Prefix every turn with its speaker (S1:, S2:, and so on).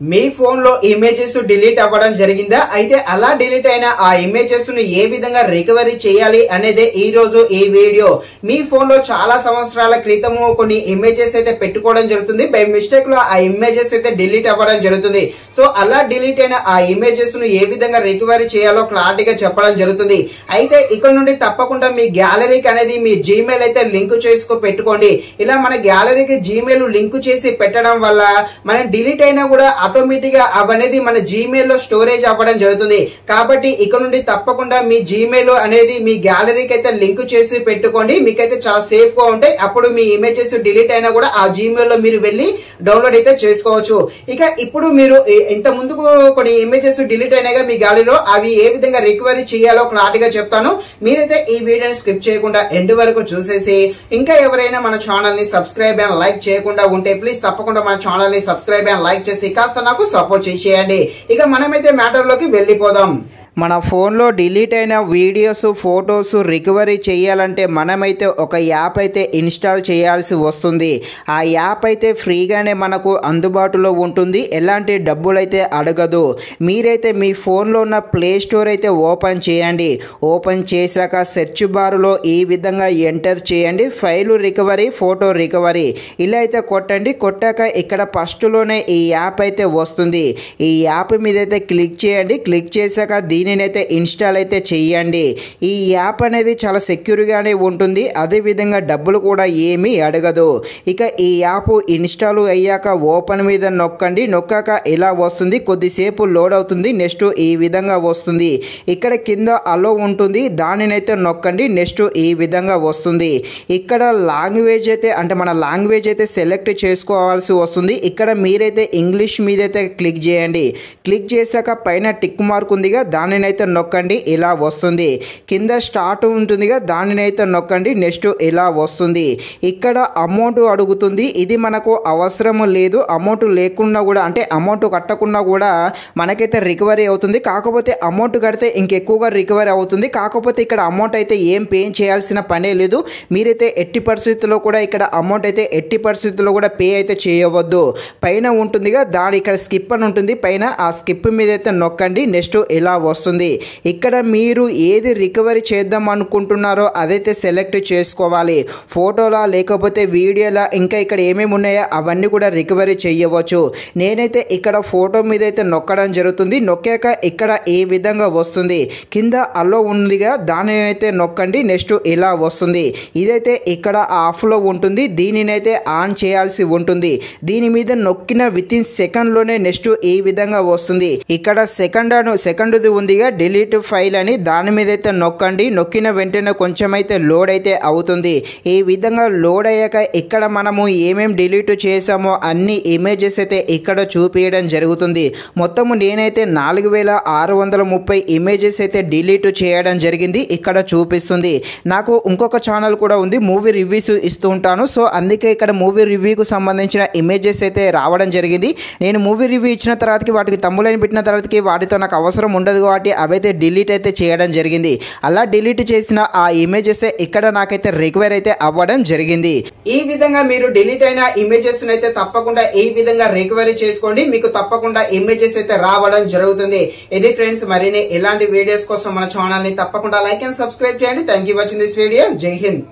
S1: మీ phone లో images delete అవ్వడం జరిగిందా? అయితే అలా డిలీట్ అయిన ఆ ఇమేజెస్ ను ఏ విధంగా రికవరీ చేయాలి అనేది ఈ రోజు ఈ వీడియో. మీ ఫోన్ లో చాలా సంవత్సరాల క్రితము కొన్ని ఇమేజెస్ అయితే పెట్టుకోవడం జరుగుతుంది. బై మిస్టేక్ లో ఆ ఇమేజెస్ అయితే డిలీట్ అవ్వడం జరుగుతుంది. సో అలా డిలీట్ అయిన ఆ ఇమేజెస్ ను ఏ విధంగా రికవరీ చేయాలో క్లారిటీగా చెప్పడం జరుగుతుంది. అయితే ఇక్కడ నుండి తప్పకుండా మీ గ్యాలరీకి అనేది మీ జీమెయిల్ అయితే లింక్ చేసుకో పెట్టుకోండి. ఇలా మన గ్యాలరీకి జీమెయిల్ లింక్ చేసి పెట్టడం వల్ల మన డిలీట్ అయినా కూడా ఆటోమేటిక్ గా అవనేది మన జీమెయిల్ లో స్టోరేజ్ అవ్వడం జరుగుతుంది. కాబట్టి ఇక నుండి తప్పకుండా మీ జీమెయిల్ అనేది మీ గ్యాలరీకి అయితే లింక్ చేసి పెట్టుకోండి. మీకైతే చాలా సేఫ్ గా ఉంటాయి. అప్పుడు మీ ఇమేజెస్ డిలీట్ అయినా కూడా ఆ జీమెయిల్ లో మీరు వెళ్ళి డౌన్లోడ్ అయితే చేసుకోవచ్చు. ఇక ఇప్పుడు మీరు ఇంత ముందుకు కొన్ని ఇమేజెస్ డిలీట్ అయినాగా మీ గ్యాలరీలో అవి ఏ విధంగా రికవరీ చేయాలో క్లారిటీగా చెప్తాను. మీరైతే ఈ వీడియోని స్కిప్ చేయకుండా ఎండ్ వరకు చూసేసి ఇంకా ఎవరైనా మన ఛానల్ ని సబ్స్క్రైబ్ అండ్ లైక్ చేయకుండా ఉంటే ప్లీజ్ తప్పకుండా మన ఛానల్ ని సబ్స్క్రైబ్ అండ్ లైక్ చేసి కాస్త నాకు సపోర్ట్ చేసేయండి. ఇక మనమైతే మ్యాటర్ లోకి వెళ్ళిపోదాం. మన ఫోన్లో డిలీట్ అయిన వీడియోస్ ఫొటోస్ రికవరీ చేయాలంటే మనమైతే ఒక యాప్ అయితే ఇన్స్టాల్ చేయాల్సి వస్తుంది. ఆ యాప్ అయితే ఫ్రీగానే మనకు అందుబాటులో ఉంటుంది. ఎలాంటి డబ్బులు అయితే అడగదు. మీరైతే మీ ఫోన్లో ఉన్న ప్లే స్టోర్ అయితే ఓపెన్ చేయండి. ఓపెన్ చేశాక సెర్చ్ బార్లో ఈ విధంగా ఎంటర్ చేయండి. ఫైల్ రికవరీ, ఫోటో రికవరీ ఇలా అయితే కొట్టండి. కొట్టాక ఇక్కడ ఫస్ట్లోనే ఈ యాప్ అయితే వస్తుంది. ఈ యాప్ మీద అయితే క్లిక్ చేయండి. క్లిక్ చేశాక దీనినైతే ఇన్స్టాల్ అయితే చేయండి. ఈ యాప్ అనేది చాలా సెక్యూర్గానే ఉంటుంది. అదేవిధంగా డబ్బులు కూడా ఏమీ అడగదు. ఇక ఈ యాప్ ఇన్స్టాల్ అయ్యాక ఓపెన్ మీద నొక్కండి. నొక్కాక ఇలా వస్తుంది. కొద్దిసేపు లోడ్ అవుతుంది. నెక్స్ట్ ఈ విధంగా వస్తుంది. ఇక్కడ కింద అలో ఉంటుంది. దానినైతే నొక్కండి. నెక్స్ట్ ఈ విధంగా వస్తుంది. ఇక్కడ లాంగ్వేజ్ అయితే అంటే మన లాంగ్వేజ్ అయితే సెలెక్ట్ చేసుకోవాల్సి వస్తుంది. ఇక్కడ మీరైతే ఇంగ్లీష్ మీద అయితే క్లిక్ చేయండి. క్లిక్ చేశాక పైన టిక్ మార్క్ ఉందిగా దానినైతే నొక్కండి. ఇలా వస్తుంది. కింద స్టార్ట్ ఉంటుందిగా దానినైతే నొక్కండి. నెక్స్ట్ ఇలా వస్తుంది. ఇక్కడ అమౌంట్ అడుగుతుంది. ఇది మనకు అవసరం లేదు. అమౌంట్ లేకుండా కూడా అంటే అమౌంట్ కట్టకుండా కూడా మనకైతే రికవరీ అవుతుంది. కాకపోతే అమౌంట్ కడితే ఇంకెక్కువగా రికవరీ అవుతుంది. కాకపోతే ఇక్కడ అమౌంట్ అయితే ఏం పే చేయాల్సిన పనే లేదు. మీరైతే ఎట్టి పరిస్థితుల్లో కూడా ఇక్కడ అమౌంట్ అయితే ఎట్టి పరిస్థితుల్లో కూడా పే అయితే చేయవద్దు. పైన ఉంటుందిగా దాని ఇక్కడ స్కిప్ అని ఉంటుంది. పైన ఆ స్కిప్ మీద అయితే నొక్కండి. నెక్స్ట్ ఇలా వస్తుంది. ఇక్కడ మీరు ఏది రికవరీ చేద్దాం అనుకుంటున్నారో అదైతే సెలెక్ట్ చేసుకోవాలి. ఫోటోలా లేకపోతే వీడియోలా ఇంకా ఇక్కడ ఏమేమి ఉన్నాయో అవన్నీ కూడా రికవరీ చేయవచ్చు. నేనైతే ఇక్కడ ఫోటో మీద అయితే నొక్కడం జరుగుతుంది. నొక్కాక ఇక్కడ ఏ విధంగా వస్తుంది. కింద అలో ఉందిగా దానినైతే నొక్కండి. నెక్స్ట్ ఇలా వస్తుంది. ఇదైతే ఇక్కడ ఆఫ్లో ఉంటుంది. దీనినైతే ఆన్ చేయాల్సి ఉంటుంది. దీని మీద నొక్కిన విత్ ఇన్ సెకండ్లోనే నెక్స్ట్ ఈ విధంగా వస్తుంది. ఇక్కడ సెకండ్ది ఉందిగా డిలీట్ ఫైల్ అని దాని మీద అయితే నొక్కండి. నొక్కిన వెంటనే కొంచెం అయితే లోడ్ అయితే అవుతుంది. ఈ విధంగా లోడ్ అయ్యాక ఇక్కడ మనము ఏమేం డిలీట్ చేసామో అన్ని ఇమేజెస్ అయితే ఇక్కడ చూపించడం జరుగుతుంది. మొత్తము నేనైతే 4630 ఇమేజెస్ అయితే డిలీట్ చేయడం జరిగింది. ఇక్కడ చూపిస్తుంది. నాకు ఇంకొక ఛానల్ కూడా ఉంది. మూవీ రివ్యూస్ ఇస్తూ ఉంటాను. సో అందుకే ఇక్కడ మూవీ రివ్యూకు సంబంధించిన ఇమేజెస్ అయితే రావడం జరిగింది. నేను మూవీ రివ్యూ ఇచ్చిన తర్వాతకి వాటికి తమ్ములని పెట్టిన తర్వాతకి వాటితో నాకు అవసరం ఉండదు కాబట్టి అవైతే డిలీట్ అయితే చేయడం జరిగింది. అలా డిలీట్ చేసిన ఆ ఇమేజెస్ ఇక్కడ నాకైతే రికవర్ అయితే అవ్వడం జరిగింది. ఈ విధంగా మీరు డిలీట్ అయిన ఇమేజెస్ అయితే తప్పకుండా ఈ విధంగా రికవరీ చేసుకోండి. మీకు తప్పకుండా ఇమేజెస్ అయితే రావడం జరుగుతుంది. ఇది ఫ్రెండ్స్, మరిన్ని ఇలాంటి వీడియోస్ కోసం మన ఛానల్ ని తప్పకుండా లైక్ అండ్ సబ్స్క్రైబ్ చేయండి. Thank you watching this video. జై హింద్.